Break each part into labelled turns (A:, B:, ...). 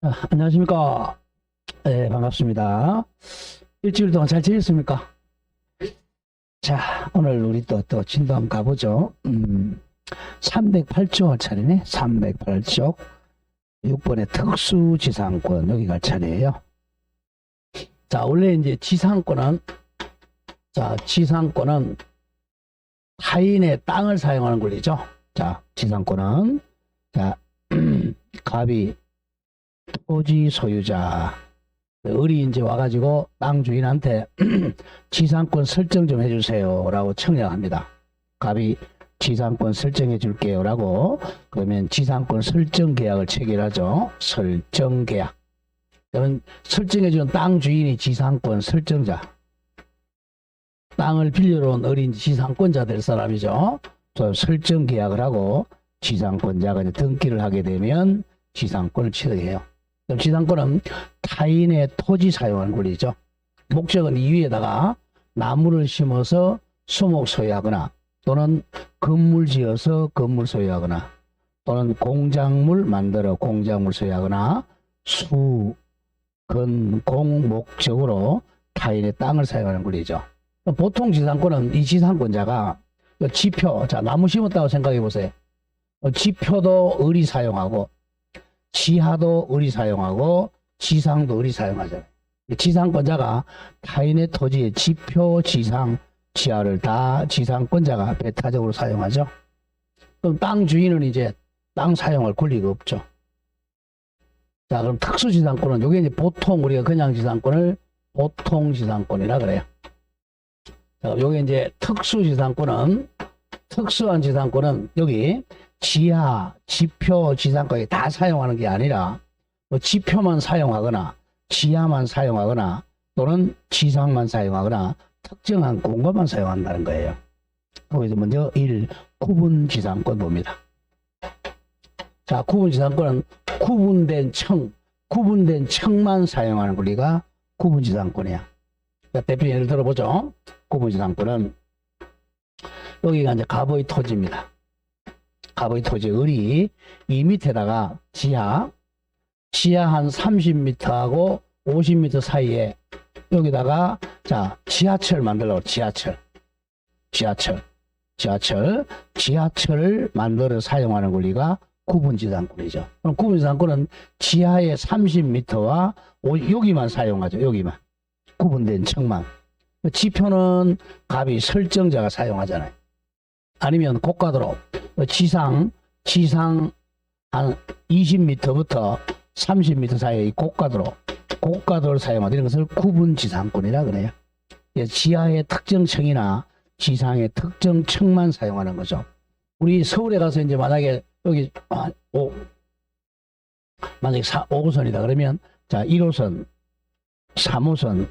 A: 안녕하십니까. 네, 반갑습니다. 일주일 동안 잘 지냈습니까? 자, 오늘 우리 또 진도 한번 가보죠. 308쪽 할 차례네. 308쪽 6번의 특수지상권 여기 갈 차례예요. 자, 원래 이제 지상권은 타인의 땅을 사용하는 권리죠. 자, 지상권은 갑이 토지 소유자 을이 이제 와가지고 땅 주인한테 지상권 설정 좀 해주세요 라고 청약합니다. 갑이 지상권 설정해 줄게요 라고 그러면 지상권 설정 계약을 체결하죠. 설정 계약. 그러면 설정해 준 땅 주인이 지상권 설정자, 땅을 빌려러 온 을이 지상권자 될 사람이죠. 또 설정 계약을 하고 지상권자가 이제 등기를 하게 되면 지상권을 취득해요. 지상권은 타인의 토지 사용하는 권리죠. 목적은 이 위에다가 나무를 심어서 수목 소유하거나 또는 건물 지어서 건물 소유하거나 또는 공작물 만들어 공작물 소유하거나 수, 건, 공 목적으로 타인의 땅을 사용하는 권리죠. 보통 지상권은 이 지상권자가 지표, 자, 나무 심었다고 생각해 보세요. 지표도 을이 사용하고 지하도 을이 사용하고 지상도 을이 사용하잖아요. 지상권자가 타인의 토지의 지표, 지상, 지하를 다 지상권자가 배타적으로 사용하죠. 그럼 땅 주인은 이제 땅 사용할 권리가 없죠. 자, 그럼 특수지상권은 이게 이제 보통 우리가 그냥 지상권을 보통지상권이라 그래요. 자, 요게 이제 특수지상권은 특수한 지상권은 여기 지하, 지표, 지상권이 다 사용하는 게 아니라 뭐 지표만 사용하거나 지하만 사용하거나 또는 지상만 사용하거나 특정한 공간만 사용한다는 거예요. 그래서 먼저 1. 구분지상권 봅니다. 자, 구분지상권은 구분된 청만 사용하는 권리가 구분지상권이야. 자, 대표 예를 들어보죠. 구분지상권은 여기가 이제 갑의 토지입니다. 갑의 토지 을이 이 밑에다가 지하 한 30m하고 50m 사이에 여기다가 자 지하철 만들려고 지하철을 만들어 사용하는 권리가 구분지상권이죠. 그럼 구분지상권은 지하의 30m와 여기만 사용하죠. 여기만 구분된 층만. 지표는 갑이 설정자가 사용하잖아요. 아니면 고가도로 지상 한 20m부터 30m 사이의 고가도를 사용하는 이런 것을 구분지상권이라 그래요. 지하의 특정층이나 지상의 특정층만 사용하는 거죠. 우리 서울에 가서 이제 만약에 여기 만약에 5호선이다 그러면 자 1호선, 3호선,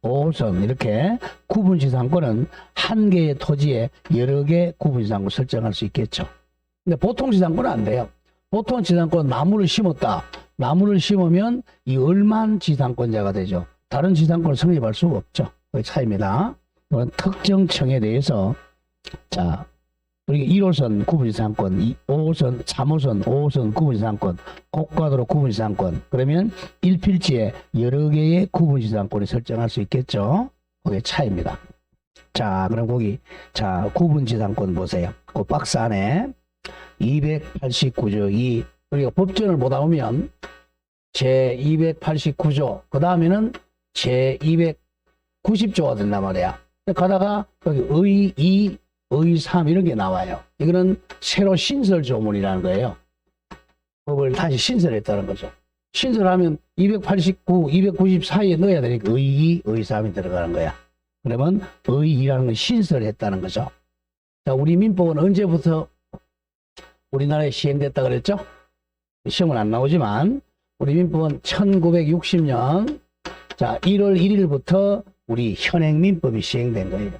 A: 5호선 이렇게 구분지상권은 한 개의 토지에 여러 개 구분지상권 설정할 수 있겠죠. 근데 보통지상권은 안 돼요. 보통지상권은 나무를 심었다. 나무를 심으면 이 을만 지상권자가 되죠. 다른 지상권을 성립할 수가 없죠. 그 차이입니다. 특정층에 대해서 자 우리 1호선 구분지상권, 5호선, 3호선, 5호선 구분지상권, 고가도로 구분지상권 그러면 1필지에 여러 개의 구분지상권을 설정할 수 있겠죠. 그게 차이입니다. 자 그럼 거기 자 구분지상권 보세요. 그 박스 안에 289조 2 우리가 법전을 보다 보면 제 289조 그 다음에는 제 290조가 된단 말이야. 가다가 여기 의 2 의 3 이런 게 나와요. 이거는 새로 신설 조문이라는 거예요. 법을 다시 신설했다는 거죠. 신설하면 289, 290 사이에 넣어야 되니까 의 2, 의 3이 들어가는 거야. 그러면 의 2라는 건 신설했다는 거죠. 자, 우리 민법은 언제부터 우리나라에 시행됐다 그랬죠? 시험은 안 나오지만 우리 민법은 1960년 자 1월 1일부터 우리 현행 민법이 시행된 거예요.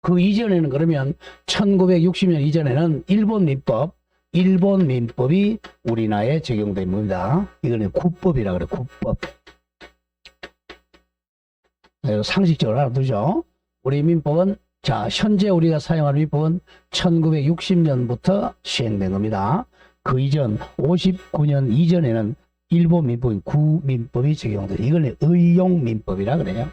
A: 그 이전에는 그러면 1960년 이전에는 일본 민법이 우리나라에 적용된 겁니다. 이거는 국법이라 그래. 국법. 상식적으로 알아두죠. 우리 민법은 자 현재 우리가 사용하는 민법은 1960년부터 시행된 겁니다. 그 이전 59년 이전에는 일본 민법인 구민법이 적용돼요. 이걸 의용민법이라 그래요.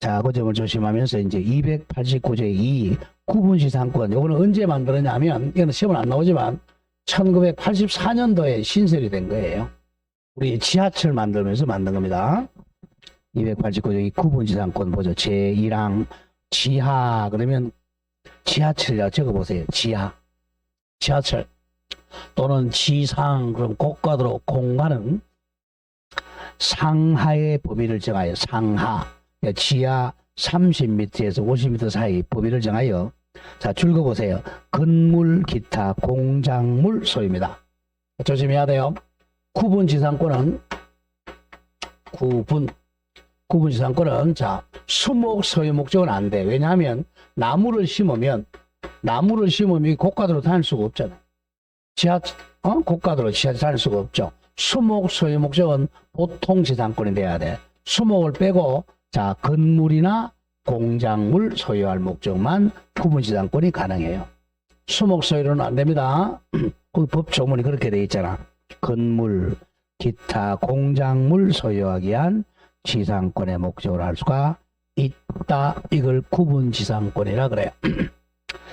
A: 자, 그 점을 조심하면서 이제 289조의 2 구분지상권, 요거는 언제 만들었냐면, 이거는 시험은 안 나오지만 1984년도에 신설이 된 거예요. 우리 지하철 만들면서 만든 겁니다. 289조의 2 구분지상권 보죠. 제1항 지하, 그러면 지하철이라고 적어보세요. 지하철. 또는 지상, 그럼 고가도로 공간은 상하의 범위를 정하여, 상하, 지하 30m에서 50m 사이 범위를 정하여, 자, 줄거보세요. 건물, 기타, 공작물 소유입니다. 조심해야 돼요. 구분지상권은, 구분지상권은, 자, 수목 소유 목적은 안 돼. 왜냐하면, 나무를 심으면 고가도로 다닐 수가 없잖아요. 고가도로 지하철 다닐 수가 없죠. 수목 소유 목적은 보통 지상권이 돼야 돼. 수목을 빼고, 자, 건물이나 공작물 소유할 목적만 구분지상권이 가능해요. 수목 소유로는 안 됩니다. 그 법 조문이 그렇게 돼 있잖아. 건물, 기타, 공작물 소유하기 위한 지상권의 목적으로 할 수가 있다. 이걸 구분지상권이라 그래요.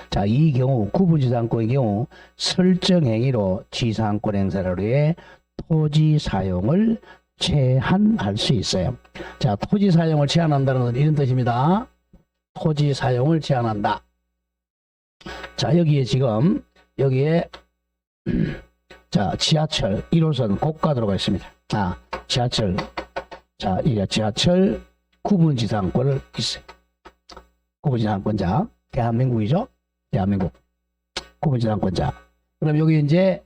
A: 자, 이 경우 구분지상권의 경우 설정행위로 지상권 행사를 위해 토지 사용을 제한할 수 있어요. 자, 토지 사용을 제한한다는 건 이런 뜻입니다. 토지 사용을 제한한다. 자, 여기에 자, 지하철 1호선 고가도로가 있습니다. 지하철. 자, 이게 지하철 구분지상권을 있어요. 구분지상권자. 대한민국이죠? 대한민국. 구분지상권자. 그럼 여기 이제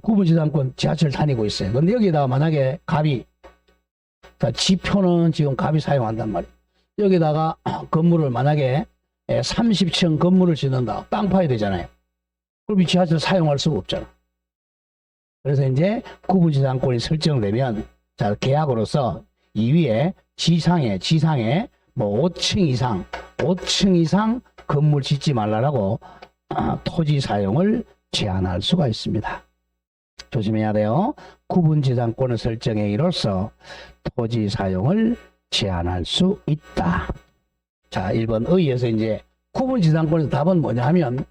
A: 구분지상권 지하철 다니고 있어요. 근데 여기다가 만약에 갑이, 자, 지표는 지금 갑이 사용한단 말이에요. 여기다가 건물을 만약에 30층 건물을 짓는다. 땅 파야 되잖아요. 그럼 이 지하철 사용할 수가 없잖아. 그래서 이제 구분지상권이 설정되면, 자, 계약으로서 이 위에 지상에 뭐 5층 이상 건물 짓지 말라라고 토지 사용을 제한할 수가 있습니다. 조심해야 돼요. 구분지상권을 설정행위로서 토지 사용을 제한할 수 있다. 자, 1번 의에서 이제 구분지상권에서 답은 뭐냐 하면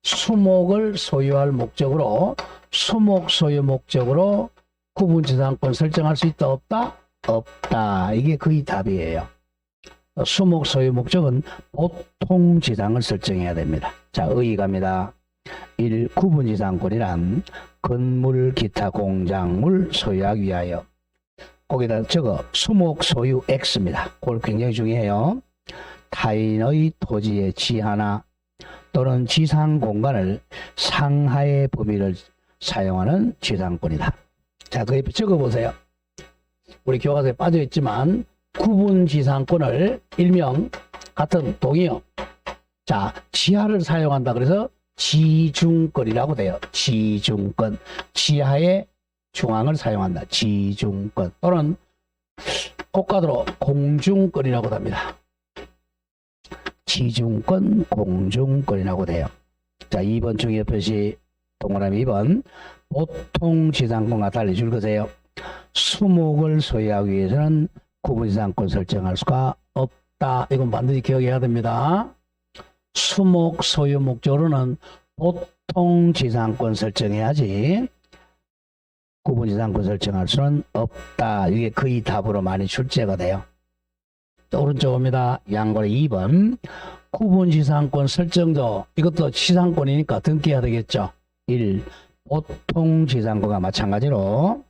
A: 수목을 소유할 목적으로, 수목 소유 목적으로 구분지상권 설정할 수 있다, 없다? 없다. 이게 거의 답이에요. 수목 소유 목적은 보통 지상을 설정해야 됩니다. 자, 의의 갑니다. 1. 구분지상권이란 건물, 기타, 공작물 소유하기 위하여, 거기다 적어 수목 소유 X입니다. 그걸 굉장히 중요해요. 타인의 토지의 지하나 또는 지상 공간을 상하의 범위를 사용하는 지상권이다. 자, 그 옆에 적어보세요. 우리 교과서에 빠져있지만 구분지상권을 일명 같은 동의어, 자, 지하를 사용한다. 그래서 지중권이라고 돼요. 지중권. 지하의 중앙을 사용한다. 지중권. 또는 고가도로 공중권이라고 합니다. 지중권, 공중권이라고 돼요. 자, 2번 중요 표시 동그라미 2번. 보통 지상권과 달리 줄거세요. 수목을 소유하기 위해서는 구분지상권 설정할 수가 없다. 이건 반드시 기억해야 됩니다. 수목 소유 목적으로는 보통 지상권 설정해야지 구분지상권 설정할 수는 없다. 이게 거의 답으로 많이 출제가 돼요. 또 오른쪽 봅니다. 양권의 2번. 구분지상권 설정도 이것도 지상권이니까 등기해야 되겠죠. 1. 보통 지상권과 마찬가지로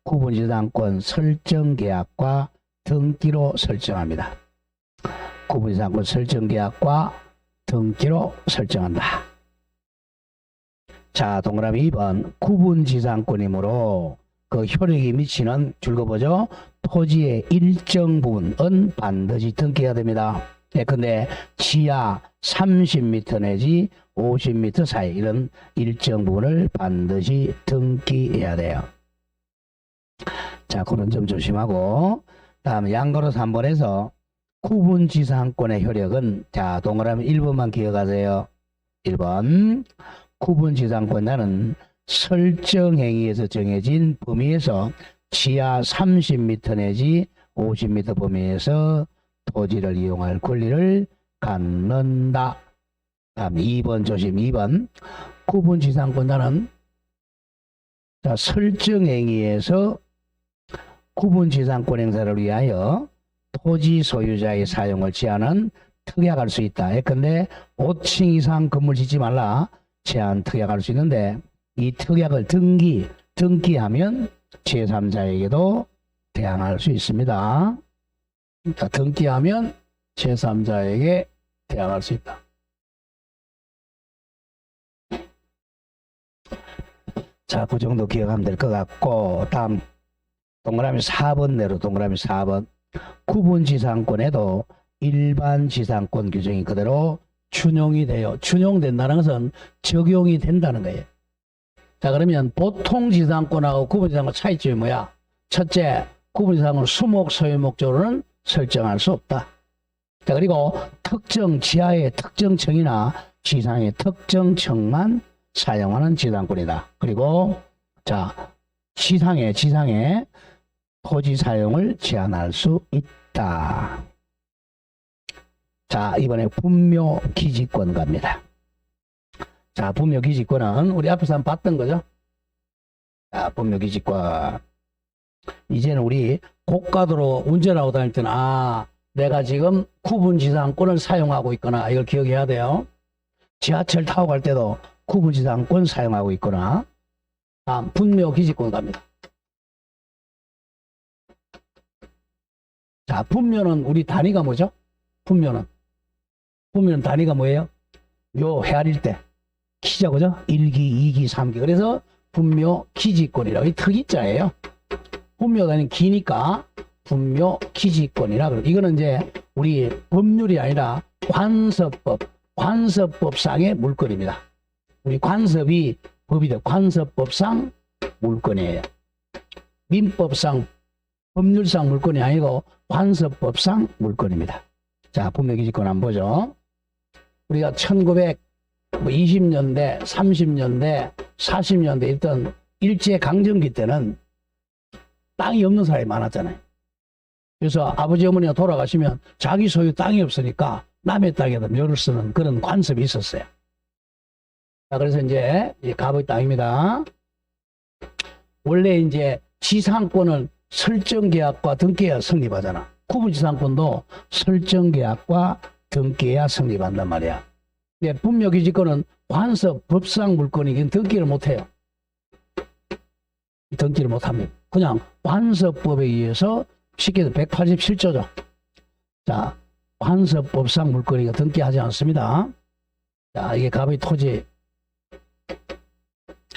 A: 구분지상권 설정계약과 등기로 설정합니다. 구분지상권 설정계약과 등기로 설정한다. 자, 동그라미 2번. 구분지상권이므로 그 효력이 미치는 줄거보죠. 토지의 일정 부분은 반드시 등기해야 됩니다. 근데 지하 30m 내지 50m 사이 이런 일정 부분을 반드시 등기해야 돼요. 자, 그런 점 조심하고, 다음 양거로 3번에서 구분지상권의 효력은, 자, 동그라미 1번만 기억하세요. 1번. 구분지상권자는 설정 행위에서 정해진 범위에서 지하 30m 내지 50m 범위에서 토지를 이용할 권리를 갖는다. 다음 2번 조심. 2번 구분지상권자는 자, 설정 행위에서 구분지상권 행사를 위하여 토지 소유자의 사용을 제한한 특약할 수 있다. 예컨대 5층 이상 건물 짓지 말라 제한 특약할 수 있는데 이 특약을 등기하면 제3자에게도 대항할 수 있습니다. 자, 등기하면 제3자에게 대항할 수 있다. 자, 그 정도 기억하면 될 것 같고 다음 동그라미 4번 내로 동그라미 4번 구분지상권에도 일반 지상권 규정이 그대로 준용이 돼요. 준용된다는 것은 적용이 된다는 거예요. 자, 그러면 보통 지상권하고 구분지상권 차이점이 뭐야? 첫째, 구분지상권은 수목 소유 목적으로는 설정할 수 없다. 자, 그리고 특정 지하의 특정층이나 지상의 특정층만 사용하는 지상권이다. 그리고 자, 지상의 토지 사용을 제한할 수 있다. 자, 이번에 분묘기지권 갑니다. 자, 분묘기지권은 우리 앞에서 한번 봤던 거죠. 자, 분묘기지권. 이제는 우리 고가도로 운전하고 다닐 때는 내가 지금 구분지상권을 사용하고 있거나 이걸 기억해야 돼요. 지하철 타고 갈 때도 구분지상권 사용하고 있거나. 다음 분묘기지권 갑니다. 자, 분묘는 우리 단위가 뭐죠? 분묘는 단위가 뭐예요? 묘 헤아릴 때 키죠, 그죠? 1기, 2기, 3기. 그래서 분묘기지권이라고. 이 특이자예요. 분묘 단위는 기니까 분묘기지권이라 그래요. 이거는 이제 우리 법률이 아니라 관습법상의 물건입니다. 우리 관습이 법이 돼. 관습법상 물건이에요. 민법상, 법률상 물건이 아니고 관습법상 물건입니다. 자, 분묘기지권 한번 보죠. 우리가 1920년대, 30년대, 40년대 일단 일제강점기 때는 땅이 없는 사람이 많았잖아요. 그래서 아버지 어머니가 돌아가시면 자기 소유 땅이 없으니까 남의 땅에다 묘를 쓰는 그런 관습이 있었어요. 자, 그래서 이제 갑의 땅입니다. 원래 이제 지상권은 설정계약과 등기해야 성립하잖아. 구분지상권도 설정계약과 등기해야 성립한단 말이야. 근데 분묘기지권은 관습 법상 물건이긴 등기를 못해요. 등기를 못합니다. 그냥 관습법에 의해서 쉽게 187조죠. 자, 관습법상 물건이가 등기하지 않습니다. 자, 이게 갑의 토지.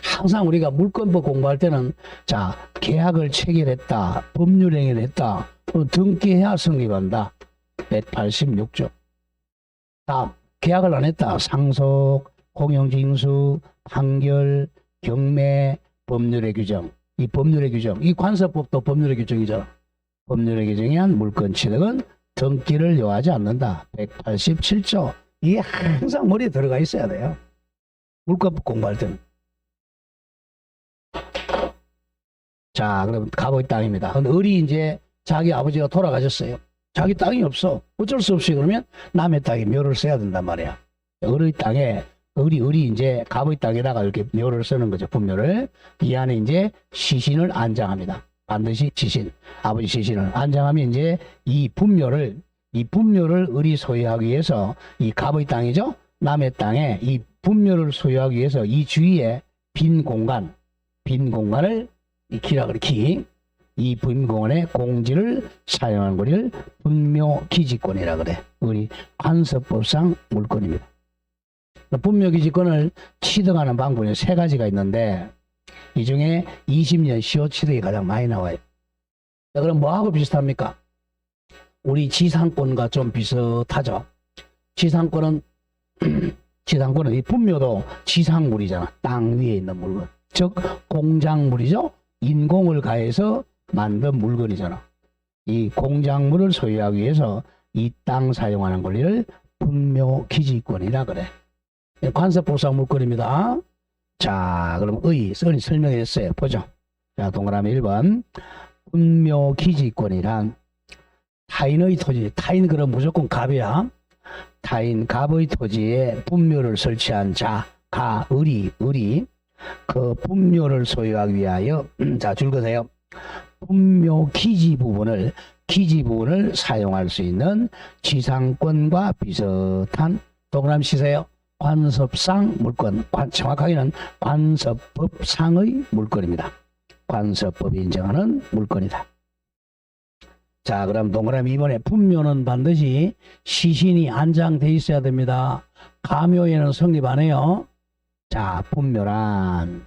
A: 항상 우리가 물권법 공부할 때는 자, 계약을 체결했다, 법률행위를 했다, 등기해야 성립한다. 186조. 다음, 계약을 안 했다. 상속, 공용징수, 판결, 경매, 법률의 규정. 이 법률의 규정, 이 관습법도 법률의 규정이잖아. 법률의 규정에 한 물권 취득은 등기를 요하지 않는다. 187조. 이게 항상 머리에 들어가 있어야 돼요. 물권법 공부할 때는. 자, 그럼 갑의 땅입니다. 근데 을이 이제 자기 아버지가 돌아가셨어요. 자기 땅이 없어. 어쩔 수 없이 그러면 남의 땅에 묘를 써야 된단 말이야. 을의 땅에, 을이 이제 갑의 땅에다가 이렇게 묘를 쓰는 거죠. 분묘를. 이 안에 이제 시신을 안장합니다. 반드시 시신, 아버지 시신을 안장하면 이제 이 분묘를 을이 소유하기 위해서 이 갑의 땅이죠. 남의 땅에 이 분묘를 소유하기 위해서 이 주위에 빈 공간을 이 기라 그래, 이 분공원의 공지를 사용한 권리를 분묘기지권이라 그래. 우리 관습법상 물권입니다. 분묘기지권을 취득하는 방법이 세 가지가 있는데 이 중에 20년 시효 취득이 가장 많이 나와요. 자, 그럼 뭐하고 비슷합니까? 우리 지상권과 좀 비슷하죠. 지상권은 이 분묘도 지상물이잖아. 땅 위에 있는 물건. 즉 공작물이죠. 인공을 가해서 만든 물건이잖아. 이 공작물을 소유하기 위해서 이 땅 사용하는 권리를 분묘기지권이라 그래. 관습법상 물건입니다. 자, 그럼 썰이 설명했어요. 보죠. 자, 동그라미 1번. 분묘기지권이란 타인의 토지, 타인 그럼 무조건 갑이야. 타인 갑의 토지에 분묘를 설치한 자, 을이 그 분묘를 소유하기 위하여 자, 줄거세요. 분묘 기지 부분을 사용할 수 있는 지상권과 비슷한 동그라미 치세요. 관습상 물권, 정확하게는 관습법상의 물권입니다. 관습법이 인정하는 물권이다. 자, 그럼 동그라미 2번에 분묘는 반드시 시신이 안장돼 있어야 됩니다. 가묘에는 성립 안 해요. 자, 분묘란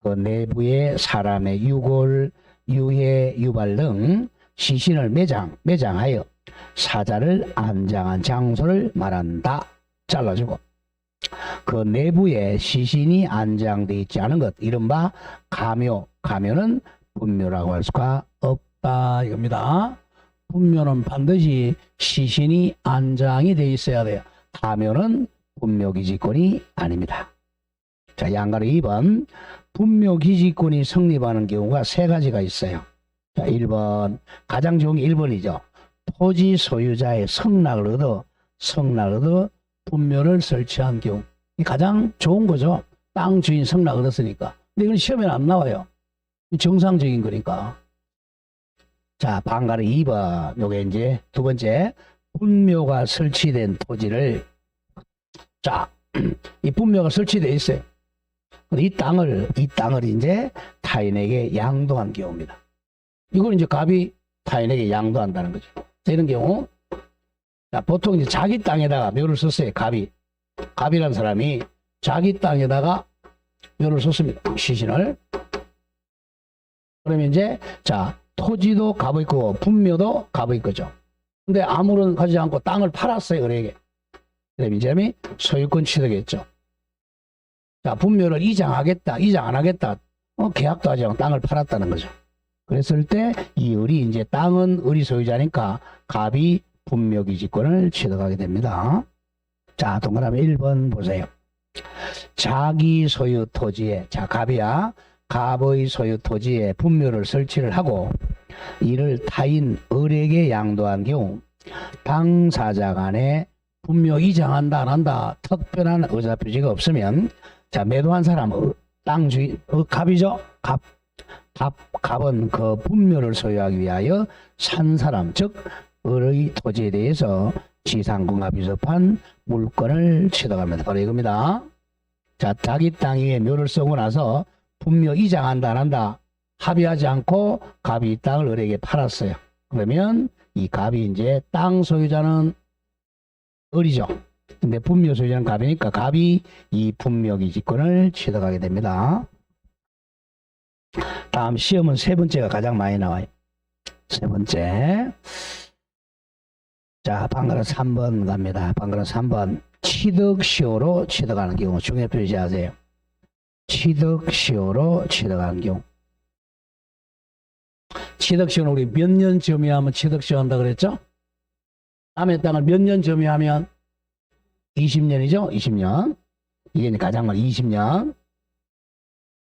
A: 그 내부에 사람의 유골, 유해, 유발 등 시신을 매장하여 사자를 안장한 장소를 말한다. 잘라주고 그 내부에 시신이 안장돼 있지 않은 것, 이른바 가묘는 분묘라고 할 수가 없다 이겁니다. 분묘는 반드시 시신이 안장이 돼 있어야 돼요. 가묘는 분묘기지권이 아닙니다. 자, 양가로 2번. 분묘기지권이 성립하는 경우가 세 가지가 있어요. 자, 1번. 가장 좋은 게 1번이죠. 토지 소유자의 성낙을 얻어 분묘를 설치한 경우. 이 가장 좋은 거죠. 땅 주인 성낙 얻었으니까. 근데 이건 시험에 안 나와요. 정상적인 거니까. 자, 방가로 2번. 요게 이제 두 번째. 분묘가 설치된 토지를, 자, 이 분묘가 설치되어 있어요. 이 땅을 이제 타인에게 양도한 경우입니다. 이걸 이제 갑이 타인에게 양도한다는 거죠. 자, 이런 경우, 자, 보통 이제 자기 땅에다가 묘를 썼어요. 갑이라는 사람이 자기 땅에다가 묘를 썼습니다. 시신을. 그러면 이제, 자, 토지도 갑의 거고, 분묘도 갑의 거죠. 근데 아무런 가지지 않고 땅을 팔았어요, 을에게. 그럼 이 사람이 소유권 취득했죠. 자, 분묘를 이장 안 하겠다. 계약도 하지 않고 땅을 팔았다는 거죠. 그랬을 때 이 을이 이제 땅은 을이 소유자니까 갑이 분묘기지권을 취득하게 됩니다. 자, 동그라미 1번 보세요. 자기 소유 토지에, 자, 갑이야. 갑의 소유 토지에 분묘를 설치를 하고 이를 타인 을에게 양도한 경우 당사자 간에 분묘 이장한다 안 한다 특별한 의사표시가 없으면, 자, 매도한 사람 땅 주인 갑이죠. 갑은 그 분묘를 소유하기 위하여 산 사람, 즉 을의 토지에 대해서 지상권과 비슷한 물권을 취득합니다. 바로 이겁니다. 자, 자기 땅 위에 묘를 쓰고 나서 분묘 이장한다 안 한다 합의하지 않고 갑이 이 땅을 을에게 팔았어요. 그러면 이 갑이 이제 땅 소유자는 을이죠. 근데 분묘 소유자는 갑이니까 갑이 이 분묘기지권을 취득하게 됩니다. 다음 시험은 세 번째가 가장 많이 나와요. 세 번째. 자, 방그라 3번 갑니다. 방그라 3번. 취득시효로 취득하는 경우 중요 표시하세요. 취득시효로 취득하는 경우. 취득시효는 우리 몇 년 점유하면 취득시효 한다 그랬죠? 남의 땅을 몇 년 점유하면 20년이죠? 20년. 이게 가장 많이 20년.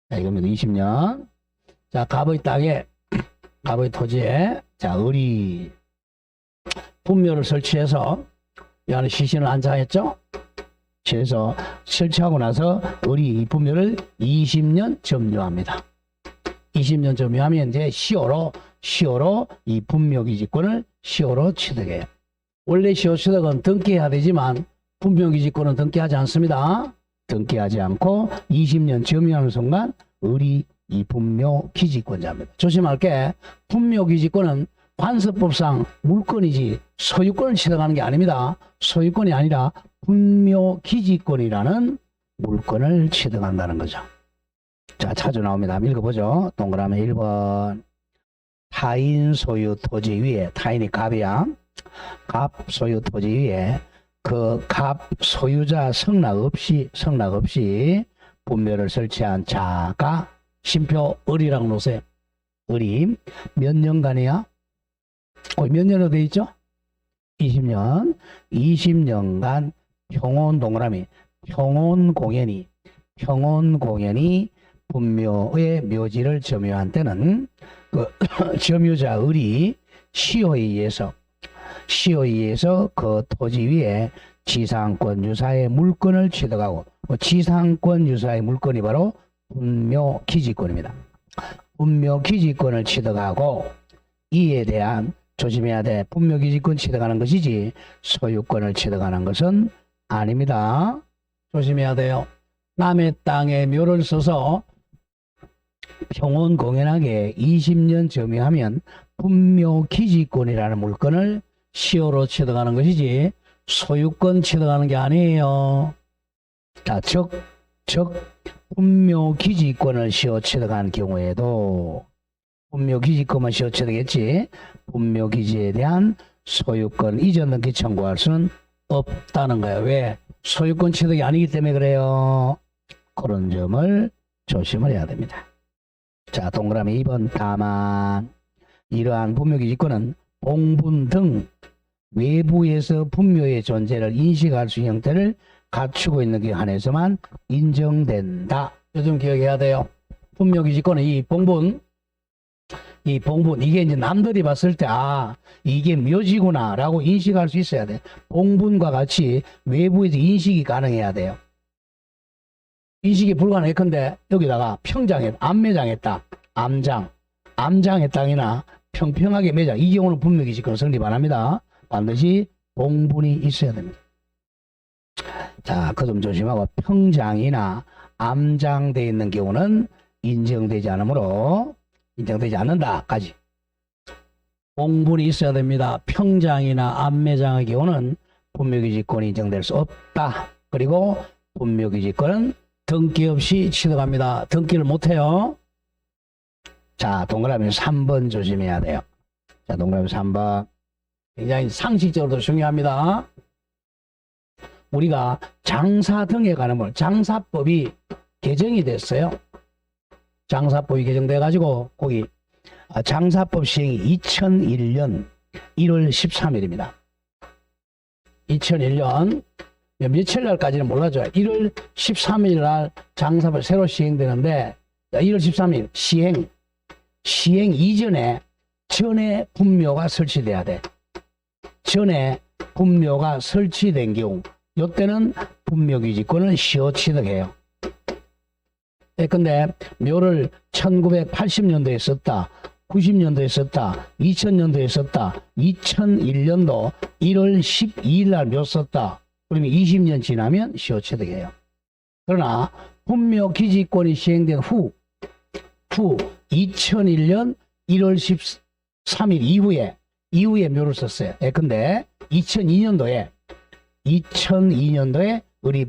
A: 자, 이겁니다. 20년. 자, 갑의 땅에, 갑의 토지에, 자, 을이 분묘를 설치해서, 이 안에 시신을 안장했죠? 그래서 설치하고 나서 을이 이 분묘를 20년 점유합니다. 20년 점유하면 이제 시효로 이 분묘기지권을 시효로 취득해요. 원래 시효 취득은 등기해야 되지만 분묘기지권은 등기하지 않습니다. 등기하지 않고 20년 점유하는 순간 을이 이 분묘기지권자입니다. 조심할 게 분묘기지권은 관습법상 물권이지 소유권을 취득하는 게 아닙니다. 소유권이 아니라 분묘기지권이라는 물권을 취득한다는 거죠. 자, 차주 나옵니다. 한번 읽어보죠. 동그라미 1번. 타인 소유 토지 위에, 타인이 갑이야. 갑 소유 토지 위에 그 갑 소유자 성낙 없이 분묘를 설치한 자가 심표 을이라고 놓으세요. 을이 몇 년간이야? 몇 년으로 돼 있죠? 20년. 20년간 평온 동그라미 평온 공연이 평온공연이 분묘의 묘지를 점유한 때는 그 점유자 을이 시효에 의해서 그 토지 위에 지상권 유사의 물건을 취득하고, 지상권 유사의 물건이 바로 분묘기지권입니다. 분묘기지권을 취득하고, 이에 대한 조심해야 돼. 분묘기지권 취득하는 것이지 소유권을 취득하는 것은 아닙니다. 조심해야 돼요. 남의 땅에 묘를 써서 평온공연하게 20년 점유하면 분묘기지권이라는 물건을 시효로 취득하는 것이지 소유권 취득하는 게 아니에요. 자, 즉 분묘기지권을 시효 취득한 경우에도 분묘기지권만 시효 취득했지 분묘기지에 대한 소유권 이전 등기 청구할 수는 없다는 거예요. 왜? 소유권 취득이 아니기 때문에 그래요. 그런 점을 조심을 해야 됩니다. 자, 동그라미 2번. 다만 이러한 분묘기지권은 봉분 등 외부에서 분묘의 존재를 인식할 수 있는 형태를 갖추고 있는 게 한해서만 인정된다. 요즘 기억해야 돼요. 분묘기지권은 이 봉분 이게 이제 남들이 봤을 때 이게 묘지구나 라고 인식할 수 있어야 돼. 봉분과 같이 외부에서 인식이 가능해야 돼요. 인식이 불가능했건데 여기다가 암매장했다. 암장의 땅이나 평평하게 매장, 이 경우는 분묘기지권 성립 안 합니다. 반드시 봉분이 있어야 됩니다. 자, 그 점 조심하고, 평장이나 암장되어 있는 경우는 인정되지 않는다까지 봉분이 있어야 됩니다. 평장이나 암매장의 경우는 분묘기지권이 인정될 수 없다. 그리고 분묘기지권은 등기 없이 취득합니다. 등기를 못해요. 자, 동그라미 3번 조심해야 돼요. 자, 동그라미 3번 굉장히 상식적으로도 중요합니다. 우리가 장사 등에 관한 장사법이 개정이 됐어요. 장사법이 개정돼 가지고 거기 장사법 시행이 2001년 1월 13일입니다. 2001년 며칠 날까지는 몰라줘요. 1월 13일 날 장사법 새로 시행되는데 1월 13일 시행 이전에 전에 분묘가 설치돼야 돼. 전에 분묘가 설치된 경우 이때는 분묘기지권을 시효 취득해요. 근데 묘를 1980년도에 썼다, 90년도에 썼다, 2000년도에 썼다, 2001년도 1월 12일 날 묘 썼다. 그러면 20년 지나면 시효 취득해요. 그러나 분묘기지권이 시행된 후 2001년 1월 13일 이후에 묘를 썼어요. 근데 2002년도에 우리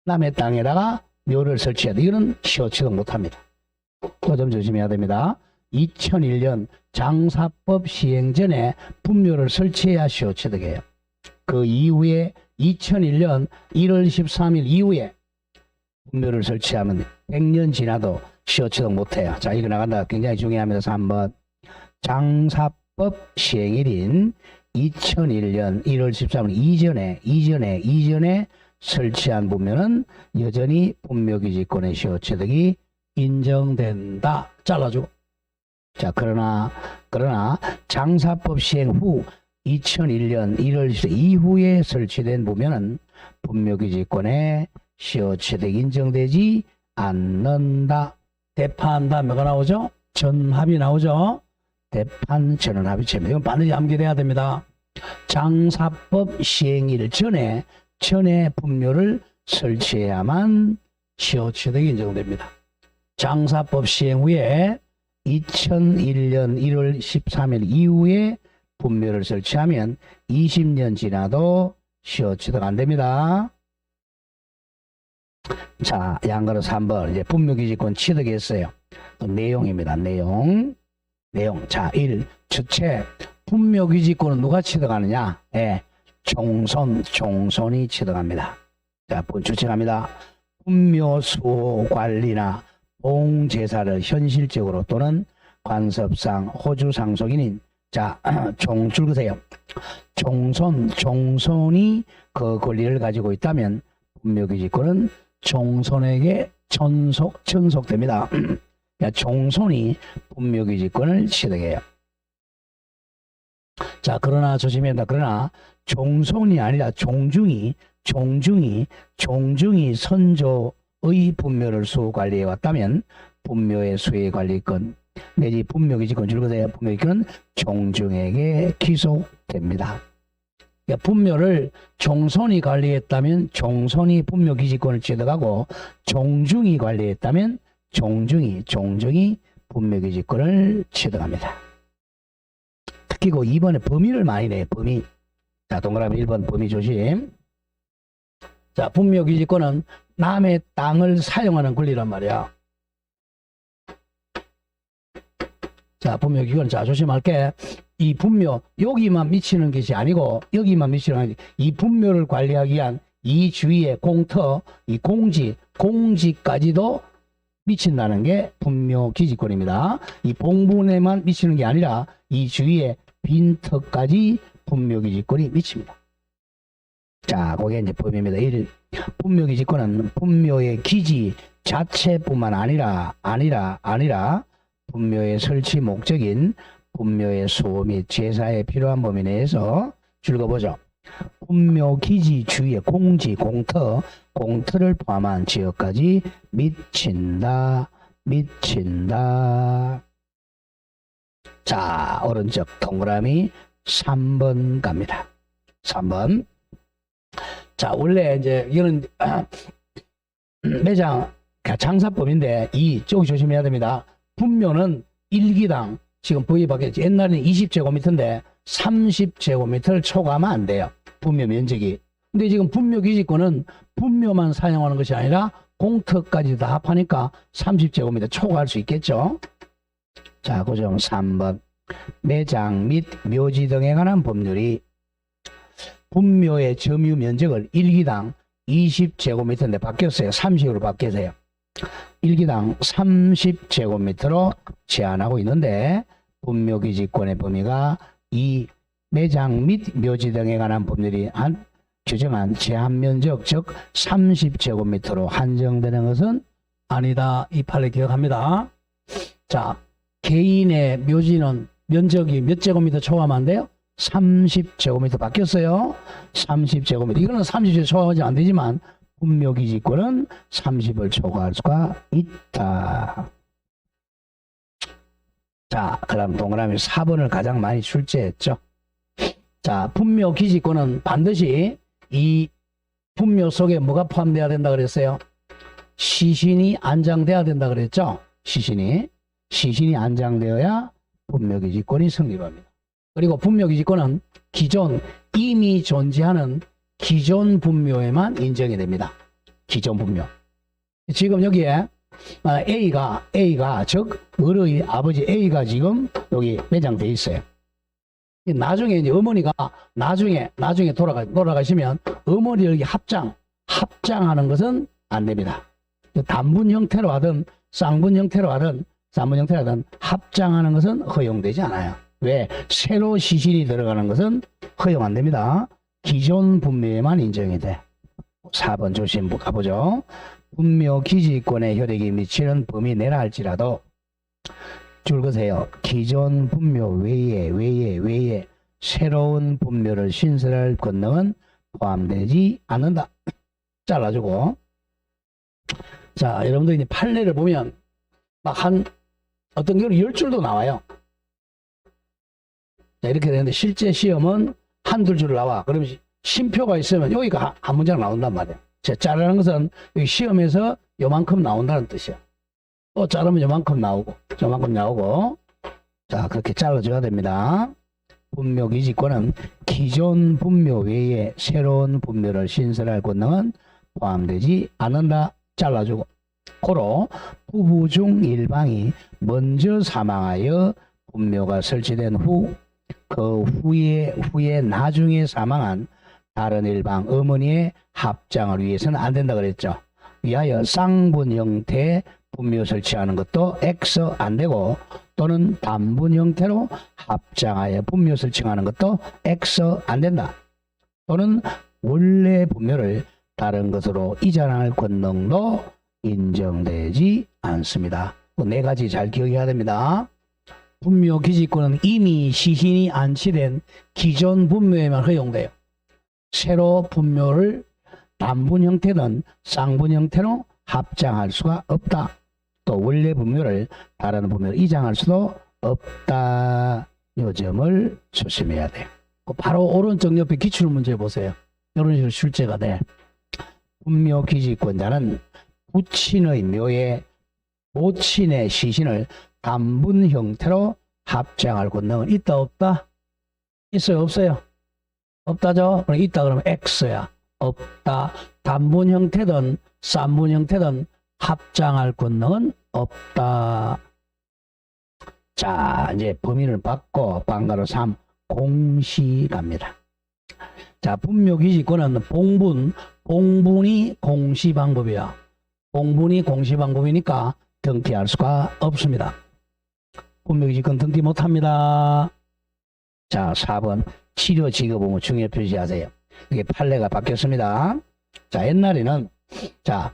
A: 남의 땅에다가 묘를 설치해야 돼. 이거는 시효 취득 못합니다. 그 점 조심해야 됩니다. 2001년 장사법 시행 전에 분묘를 설치해야 시효 취득해요. 그 이후에 2001년 1월 13일 이후에 분묘를 설치하면 100년 지나도 시효 취득 못해요. 자, 이거 나간다. 굉장히 중요합니다. 3번. 장사법 시행일인 2001년 1월 13일 이전에 설치한 분묘는 여전히 분묘기지권의 시효 취득이 인정된다. 잘라주고. 자, 그러나 장사법 시행 후 2001년 1월 14일 이후에 설치된 분묘는 분묘기지권의 시효 취득 인정되지 않는다. 대판 다음에가 나오죠? 전합이 나오죠? 대판 전원합의체입니다. 이건 반드시 암기돼야 됩니다. 장사법 시행일 전에 분묘를 설치해야만 시효 취득이 인정됩니다. 장사법 시행 후에 2001년 1월 13일 이후에 분묘를 설치하면 20년 지나도 시효 취득 안 됩니다. 자, 양가로 3번 이제 분묘기지권 취득했어요. 또 내용입니다. 내용. 자, 1. 첫째, 분묘기지권은 누가 취득하느냐? 종손이 취득합니다. 자, 주체합니다. 분묘수호 관리나 봉제사를 현실적으로 또는 관습상 호주 상속인인 자, 줄거세요. 종손이 그 권리를 가지고 있다면 분묘기지권은 종손에게 전속됩니다. 그러니까 종손이 분묘기지권을 취득해요. 자, 그러나 조심해야 한다. 그러나 종손이 아니라 종중이 선조의 분묘를 수관리해 왔다면 분묘의 수의 관리권 내지 분묘기지권 줄거세요. 분묘기지권은 종중에게 기속됩니다. 그러니까 분묘를 종손이 관리했다면 종손이 분묘기지권을 취득하고 종중이 관리했다면 종중이 분묘기지권을 취득합니다. 특히 그 2번에 범위를 많이 내요. 범위. 자, 동그라미 1번 범위 조심. 자, 분묘기지권은 남의 땅을 사용하는 권리란 말이야. 자, 분묘기지권. 자, 조심할게. 이 분묘, 여기만 미치는 것이 아니고, 여기만 미치는 게 아니고, 이 분묘를 관리하기 위한 이 주위의 공터, 이 공지까지도 미친다는 게 분묘기지권입니다. 이 봉분에만 미치는 게 아니라, 이 주위의 빈터까지 분묘기지권이 미칩니다. 자, 그게 이제 범위입니다. 1. 분묘기지권은 분묘의 기지 자체뿐만 아니라 분묘의 설치 목적인 분묘의 수호 및 제사에 필요한 범위 내에서 줄거보죠. 분묘 기지 주위의 공지, 공터를 포함한 지역까지 미친다. 자, 오른쪽 동그라미 3번 갑니다. 3번. 자, 원래 이제 이거는 매장 장사법인데 저기 조심해야 됩니다. 분묘는 1기당 지금 부위 밖에 옛날에는 20제곱미터인데 30제곱미터를 초과하면 안 돼요. 분묘 면적이. 근데 지금 분묘기지권은 분묘만 사용하는 것이 아니라 공터까지 다 합하니까 30제곱미터 초과할 수 있겠죠. 자, 고정 3번. 매장 및 묘지 등에 관한 법률이 분묘의 점유 면적을 1기당 20제곱미터인데 바뀌었어요. 30으로 바뀌었어요. 1기당 30제곱미터로 제한하고 있는데 분묘기지권의 범위가 이 매장 및 묘지 등에 관한 법률이 규정한 제한 면적 즉 30제곱미터로 한정되는 것은 아니다. 이 판례 기억합니다. 자, 개인의 묘지는 면적이 몇 제곱미터 초과하면 안 돼요? 30제곱미터 바뀌었어요. 30제곱미터. 이거는 30제곱미터 초과하지 안 되지만 분묘기지권은 30을 초과할 수가 있다. 자, 그럼 동그라미 4번을 가장 많이 출제했죠. 자, 분묘기지권은 반드시 이 분묘 속에 뭐가 포함되어야 된다 그랬어요? 시신이 안장돼야 된다 그랬죠? 시신이 안장되어야 분묘기지권이 성립합니다. 그리고 분묘기지권은 기존 이미 존재하는 기존 분묘에만 인정이 됩니다. 기존 분묘. 지금 여기에 A가 즉 을의 아버지 A가 지금 여기 매장되어 있어요. 나중에 이제 어머니가 나중에 돌아가시면 어머니 여기 합장하는 것은 안 됩니다. 단분 형태로 하든 쌍분 형태로 하든 합장하는 것은 허용되지 않아요. 왜? 새로 시신이 들어가는 것은 허용 안 됩니다. 기존 분묘에만 인정이 돼. 4번 조심 가보죠. 분묘 기지권의 효력이 미치는 범위 내라 할지라도 줄거세요. 기존 분묘 외에 새로운 분묘를 신설할 권능은 포함되지 않는다. 잘라주고. 자, 여러분들 이제 판례를 보면 막 어떤 경우는 10줄도 나와요. 자, 이렇게 되는데 실제 시험은 한두 줄 나와. 그러면 심표가 있으면 여기가 한 문장 나온단 말이에요. 자, 자르는 것은 여기 시험에서 요만큼 나온다는 뜻이에요. 또 자르면 요만큼 나오고. 자, 그렇게 잘라줘야 됩니다. 분묘기지권은 기존 분묘 외에 새로운 분묘를 신설할 권능은 포함되지 않는다. 잘라주고. 고로 부부 중 일방이 먼저 사망하여 분묘가 설치된 후 그 후에 나중에 사망한 다른 일방 어머니의 합장을 위해서는 안 된다 그랬죠. 위하여 쌍분 형태의 분묘 설치하는 것도 X 안 되고 또는 단분 형태로 합장하여 분묘 설치하는 것도 X 안 된다. 또는 원래 분묘를 다른 것으로 이전할 권능도 인정되지 않습니다. 네 가지 잘 기억해야 됩니다. 분묘 기지권은 이미 시신이 안치된 기존 분묘에만 허용돼요. 새로 분묘를 단분 형태든 쌍분 형태로 합장할 수가 없다. 또 원래 분묘를 다른 분묘로 이장할 수도 없다. 이 점을 조심해야 돼요. 바로 오른쪽 옆에 기출문제 보세요. 이런 식으로 출제가 돼. 분묘 기지권자는 부친의 묘에 모친의 시신을 단분 형태로 합장할 권능은 있다 없다? 있어요 없어요? 없다죠? 그럼 있다 그러면 X야. 없다. 단분 형태든 쌍분 형태든 합장할 권능은 없다. 자, 이제 범위를 받고 방가로 3 공시랍니다. 자, 분묘기지권은 봉분이 공시방법이야. 봉분이 공시방법이니까 등기할 수가 없습니다. 분묘기지권 등기 못합니다. 자, 4번 치료지급의무 중요 표시하세요. 이게 판례가 바뀌었습니다. 자, 옛날에는 자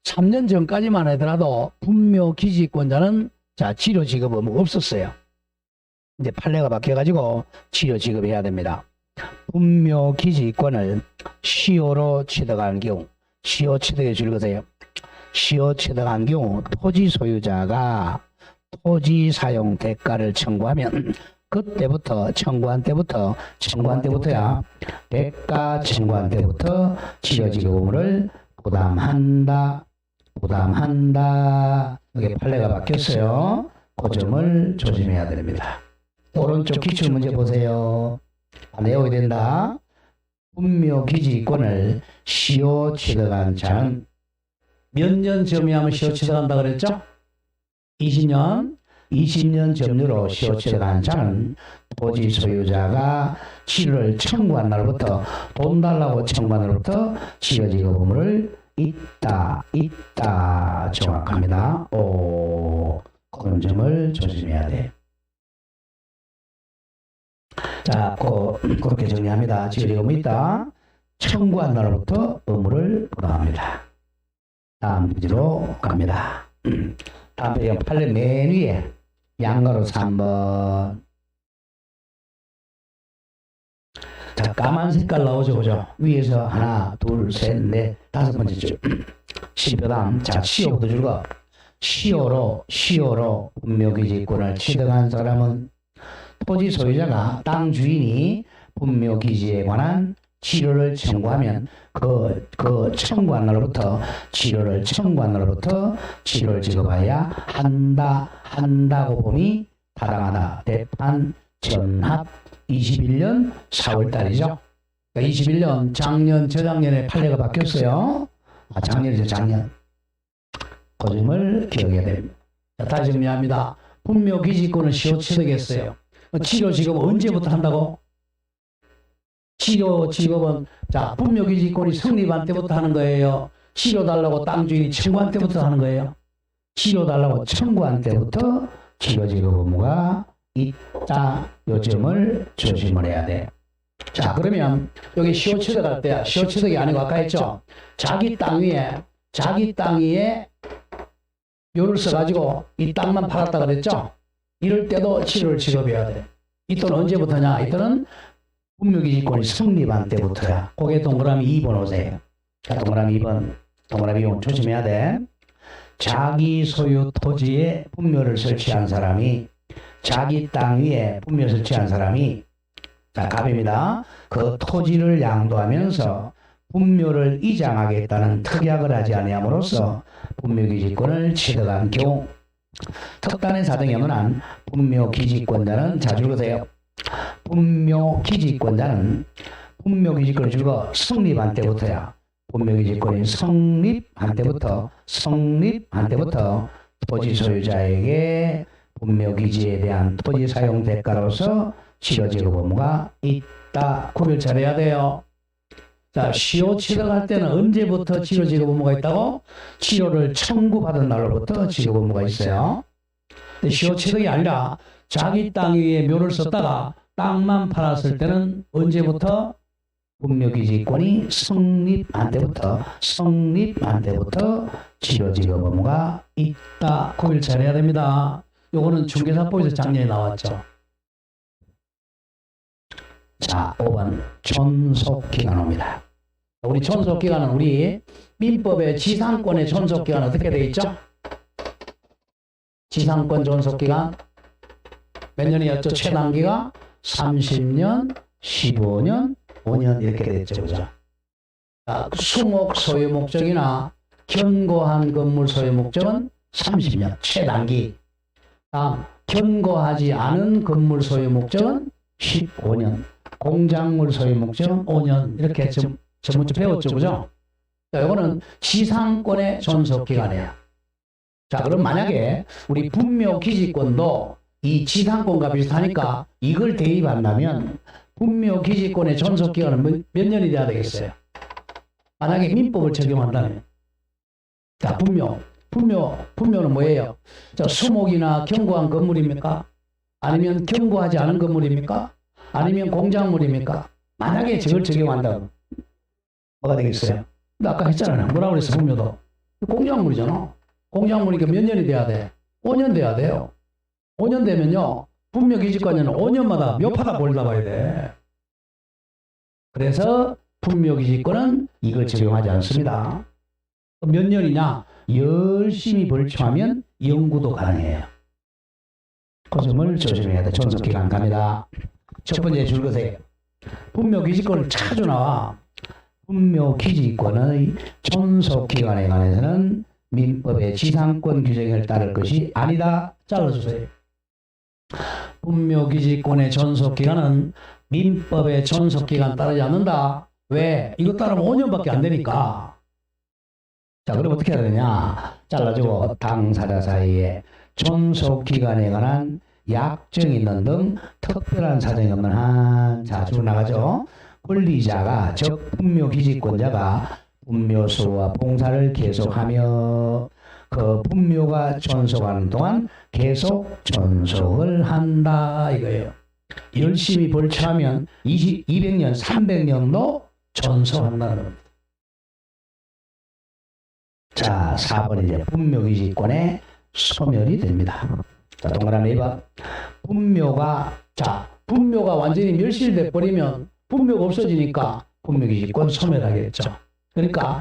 A: 3년 전까지만 하더라도 분묘기지권자는 자 치료지급 의무가 없었어요. 이제 판례가 바뀌어가지고 치료지급해야 됩니다. 분묘기지권을 시효로 취득한 경우 시효 취득해 줄 것이에요. 시효 취득한 경우 토지 소유자가 토지 사용 대가를 청구하면 그때부터 청구한 때부터야 대가 청구한 때부터 치료지급 의무를 부담한다. 이게 판례가 바뀌었어요. 그 점을 조심해야 됩니다. 오른쪽 기출문제 보세요. 내용이 된다. 분묘기지권을 시효 취득한 자는 몇 년 점유하면 시효 취득한다 그랬죠? 20년 점유로 시효 취득한 자는 토지 소유자가 치료를 청구한 날부터 돈 달라고 청구한 날부터 치료지급 의무를 있다 정확합니다. 그런 점을 조심해야 돼. 자, 그렇게 정리합니다. 치료지급 의무 있다. 청구한 날부터 의무를 부담합니다. 다음 페이지로 갑니다. 다음 페이지는 판례 맨 위에 양가로 3번. 자, 까만 색깔 나오죠, 그죠? 위에서 하나, 둘, 셋, 넷, 다섯 번째 줄. 시표당. 자, 시효부터 줄거. 시효로 분묘기지권을 취득한 사람은 토지 소유자가 땅 주인이 분묘기지에 관한 치료를 청구하면 그 청구한 날부터 치료를 지급해야 한다고 봄이 타당하다. 대판 전합 21년 4월달이죠. 그러니까 21년 작년 저작년에 판례가 바뀌었어요. 작년이죠, 작년. 그 점을 기억해야 됩니다. 자, 다시 정리합니다. 분묘기지권을 시효 취득했어요. 치료 지급은 언제부터 한다고? 치료 지급은 자 분묘기지권이 성립한 때부터 하는 거예요. 치료 달라고 땅 주인이 청구한 때부터 하는 거예요. 치료 달라고 청구한 때부터 치료지급 의무가 있다. 요 점을 조심을 해야 돼. 자, 그러면 여기 시효 취득할 때 시효 취득이 아니고 아까 했죠. 자기 땅 위에 묘를 써가지고 이 땅만 팔았다 그랬죠. 이럴 때도 치료를 지급해야 돼. 이 또는 언제부터냐? 이 또는 분묘기지권이 성립한 때부터야. 그게 동그라미 2번 오세요. 자, 동그라미 2번 조심해야 돼. 자기 소유 토지에 분묘를 설치한 사람이 자기 땅 위에 분묘 설치한 사람이 자, 갑입니다. 그 토지를 양도하면서 분묘를 이장하겠다는 특약을 하지 아니함으로써 분묘기지권을 취득한 경우 특단의 사정에 의한 분묘기지권자는 자 줄거세요. 분묘기지권자는 분묘기지권을 줄거 성립한 때부터야. 분묘기지권이 성립한 때부터 토지 소유자에게 분묘기지에 대한 토지 사용 대가로서 치료지급 의무가 있다. 구별 잘해야 돼요. 자, 시효 취득할 때는 언제부터 치료지급 의무가 있다고? 치료를 청구받은 날로부터 지급 의무가 있어요. 근데 시효 취득이 아니라 자기 땅 위에 묘를 썼다가 땅만 팔았을 때는 언제부터? 분묘기지권이 성립한 때부터 치료직업 의무가 있다. 구별 잘해야 됩니다. 요거는 중개사법에서 작년에 나왔죠. 자, 5번 존속기간입니다. 우리 존속기간은 우리 민법의 지상권의 존속기간 어떻게 되어 있죠? 지상권 존속기간 몇 년이었죠? 최단기가 30년, 15년, 5년 이렇게 됐죠. 그죠? 수목 소유 목적이나 견고한 건물 소유 목적은 30년, 최단기. 다음, 견고하지 않은 건물 소유 목적은 15년, 공작물 소유 목적은 5년. 이렇게 전부터 배웠죠. 그죠? 자, 이거는 지상권의 존속기간이에요. 자, 그럼 만약에 우리 분묘기지권도 이 지상권과 비슷하니까 이걸 대입한다면 분묘기지권의 존속기간은 몇 년이 돼야 되겠어요? 만약에 민법을 적용한다면. 자, 분묘는 뭐예요? 자, 수목이나 견고한 건물입니까? 아니면 견고하지 않은 건물입니까? 아니면 공작물입니까? 만약에 저걸 적용한다면 뭐가 되겠어요? 아까 했잖아요. 뭐라고 그랬어, 분묘도? 공작물이잖아. 공작물이니까 몇 년이 돼야 돼? 5년 돼야 돼요. 5년 되면요, 분묘기지권에는 5년마다 몇 파다 벌다 봐야 돼. 그래서 분묘기지권은 이걸 적용하지 않습니다. 몇 년이냐? 열심히 벌초하면 영구도 가능해요. 그 점을 조심해야 돼. 존속기간 갑니다. 첫 번째 줄 것에 분묘기지권을 찾아 나와. 분묘기지권의 존속기간에 관해서는 민법의 지상권 규정을 따를 것이 아니다. 잘라주세요. 분묘기지권의 존속기간은 민법의 존속기간 따르지 않는다. 왜? 이거 따르면 5년밖에 안 되니까. 자, 그럼 어떻게 해야 되냐? 잘라주고 당사자 사이에 존속기간에 관한 약정이 있는 등 특별한 사정이 없는 한, 자, 쭉 나가죠. 권리자가, 즉 분묘기지권자가 분묘수와 봉사를 계속하며 그 분묘가 존속하는 동안 계속 존속을 한다 이거예요. 열심히 벌초하면 200년, 300년도 존속한다는 겁니다. 자, 4번 이제 분묘기지권의 소멸이 됩니다. 자, 동그라미 2번. 분묘가 완전히 멸실돼 버리면 분묘가 없어지니까 분묘기지권 소멸하겠죠. 그러니까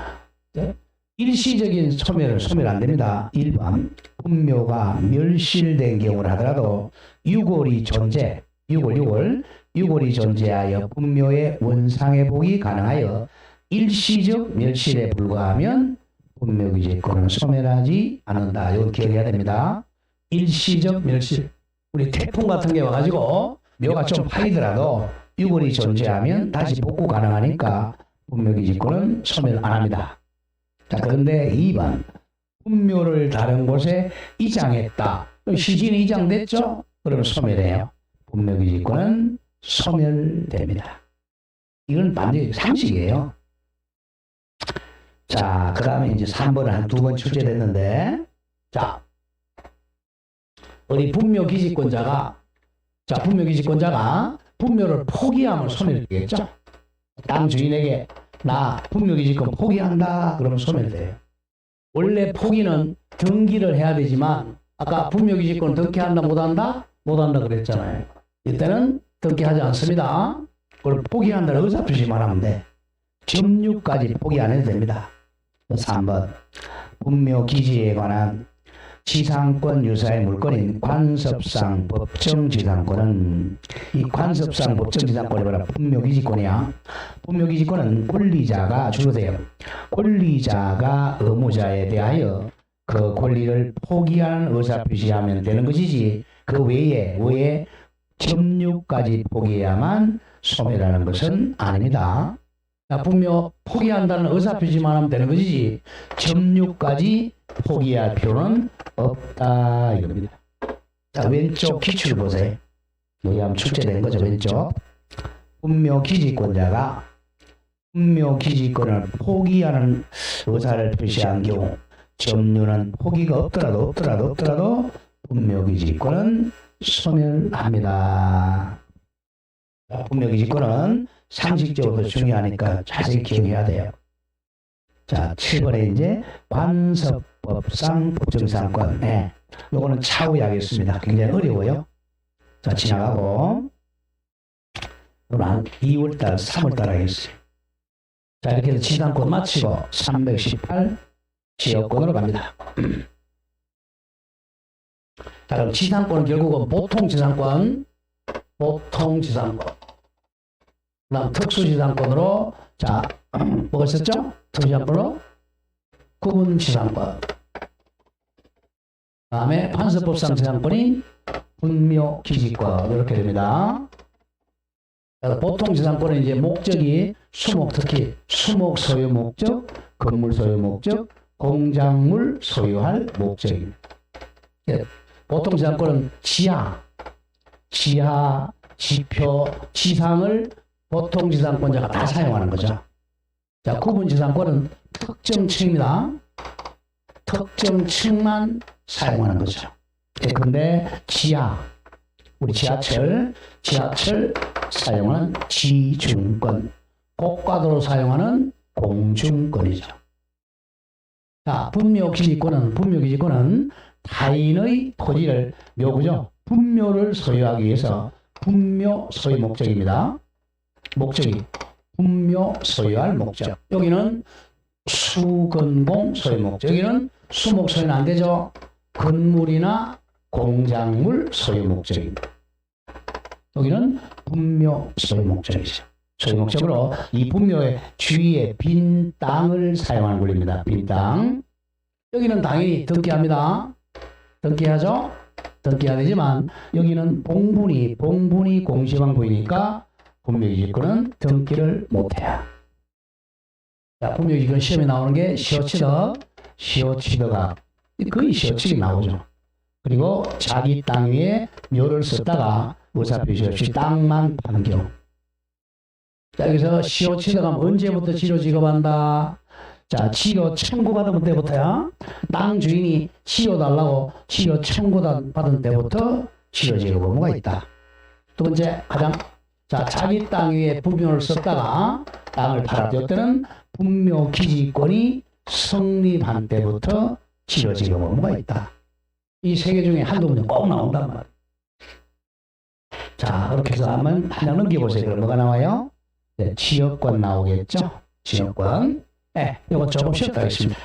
A: 일시적인 소멸 안 됩니다. 1번. 분묘가 멸실된 경우를 하더라도 6월이 존재하여 분묘의 원상회복이 가능하여 일시적 멸실에 불과하면 분묘기지권은 소멸하지 않는다. 이건 기억해야 됩니다. 일시적 멸실. 우리 태풍 같은 게 와가지고 묘가 좀 파이더라도 6월이 존재하면 다시 복구 가능하니까 분묘기지권은 소멸 안 합니다. 자, 그런데 2번. 분묘를 다른 곳에 이장했다. 시신이 이장됐죠? 그러면 소멸해요. 분묘기지권은 소멸됩니다. 이건 완전히 상식이에요. 자, 그 다음에 이제 3번을 한 2번 출제됐는데, 자, 우리 분묘기지권자가 분묘를 포기하면 소멸되겠죠? 땅 주인에게 나 분묘기지권 포기한다 그러면 소멸돼요. 원래 포기는 등기를 해야 되지만 아까 분묘기지권 등기한다 못한다? 못한다 그랬잖아요. 이때는 등기하지 않습니다. 그걸 포기한다는 의사표시만 하면 돼. 점유까지 포기 안 해도 됩니다. 3번. 분묘기지에 관한 지상권 유사의 물건인 관습상 법정지상권은, 이 관습상 법정지상권이 뭐라? 분묘기지권이야. 분묘기지권은 권리자가, 줄으세요. 권리자가 의무자에 대하여 그 권리를 포기하는 의사표시하면 되는 것이지, 그 외에 점유까지 포기해야만 소멸하는 것은 아닙니다. 분묘 포기한다는 의사표시만 하면 되는 것이지 점유까지 포기할 필요는 없다 이겁니다. 자, 왼쪽 기출 보세요. 여기 한번 출제된 거죠. 왼쪽. 분묘기지권자가 분묘기지권을 포기하는 의사를 표시한 경우 점유는 포기가 없더라도 분묘기지권은 소멸합니다. 분묘기지권은 상식적으로 중요하니까 자세히 기억해야 돼요. 자, 7번에 이제 관습법상 법정지상권. 네. 요거는 차후에 하겠습니다. 굉장히 어려워요. 자, 지나가고. 한 2월달, 3월달 하겠어요. 자, 이렇게 해서 지상권 마치고 318 지역권으로 갑니다. 자, 그럼 지상권은 결국은 보통지상권, 그다음 특수지상권으로, 자, 뭐가 있었죠? 특수지상권으로 구분지상권, 다음에 관습법상 지상권인 분묘기지권, 이렇게 됩니다. 보통지상권은 이제 목적이 수목, 특히 수목 소유 목적, 건물 소유 목적, 공작물 소유할 목적입니다. 보통지상권은 지하, 지표, 지상을 보통지상권자가 다 사용하는 거죠. 자, 구분지상권은 특정층입니다. 특정층만 사용하는 거죠. 근데 지하, 우리 지하철 사용하는 지중권, 고가도로 사용하는 공중권이죠. 자, 분묘기지권은 타인의 토지를, 묘구죠. 분묘를 소유하기 위해서 분묘 소유 목적입니다. 목적이 분묘 소유할 목적. 여기는 수건공 소유 목적. 여기는 수목 소유는 안 되죠. 건물이나 공작물 소유 목적입니다. 여기는 분묘 소유 목적이죠. 소유 목적으로 이 분묘의 주위에 빈 땅을 사용하는 권리입니다. 빈 땅. 여기는 당연히 등기합니다. 등기하죠. 등기해야 되지만 여기는 봉분이 공시방부이니까 분묘기지권은 등기를 못해요. 자, 분묘기지권 시험에 나오는 게 시효취득학, 거의 시효취득이 나오죠. 그리고 자기 땅 위에 묘를 썼다가 의사표시 없이 땅만 파는 경우. 자, 여기서 시효취득하면 언제부터 치료 지급한다? 자, 치료 청구받은 때부터야. 땅 주인이 치료 달라고 치료 청구받은 때부터 치료 지급 의무가 있다. 두 번째, 자, 자기 땅 위에 분묘를 썼다가 땅을 팔았을 때는 분묘기지권이 성립한 때부터 치료 지급 의무가 있다. 이 세 개 중에 한두 문제 꼭 나온단 말이에요. 자, 그렇게 해서 한번 한 장 넘겨보세요. 그럼 뭐가 나와요? 네, 지역권 나오겠죠? 지역권. 네, 이거 조금 쉬었다 하겠습니다.